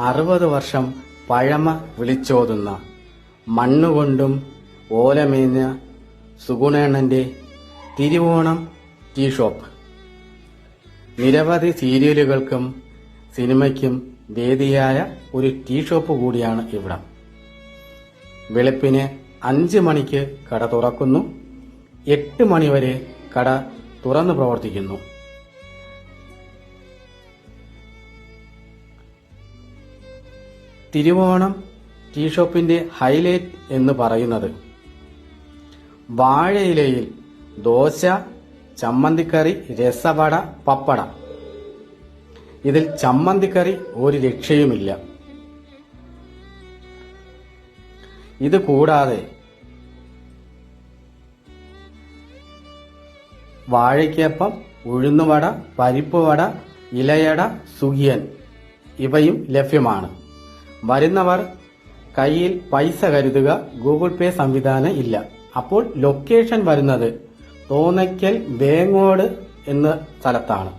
60 വർഷം പഴമ വിളിച്ചോതുന്ന മണ്ണുകൊണ്ടും ഓലമേഞ്ഞ സുഗുണേണ്ണന്റെ തിരുവോണം ടീ ഷോപ്പ്. നിരവധി സീരിയലുകൾക്കും സിനിമയ്ക്കും വേദിയായ ഒരു ടീ ഷോപ്പ് കൂടിയാണ് ഇവിടം. വെളുപ്പിന് 5 മണിക്ക് കട തുറക്കുന്നു. 8 മണിവരെ കട തുറന്നു പ്രവർത്തിക്കുന്നു. തിരുവോണം ടീ ഷോപ്പിന്റെ ഹൈലൈറ്റ് എന്ന് പറയുന്നത് വാഴയിലയിൽ ദോശ, ചമ്മന്തിക്കറി, രസവട, പപ്പട. ഇതിൽ ചമ്മന്തിക്കറി ഒരു രക്ഷയുമില്ല. ഇത് കൂടാതെ വാഴയ്ക്കപ്പം, ഉഴുന്നുവട, പരിപ്പുവട, ഇലയട, സുഖിയൻ ഇവയും ലഭ്യമാണ്. വരുന്നവർ കയ്യിൽ പൈസ കരുതുക. ഗൂഗിൾ പേ സംവിധാനം ഇല്ല. അപ്പോൾ ലൊക്കേഷൻ വരുന്നത് തോന്നയ്ക്കൽ വേങ്ങോട് എന്ന സ്ഥലത്താണ്.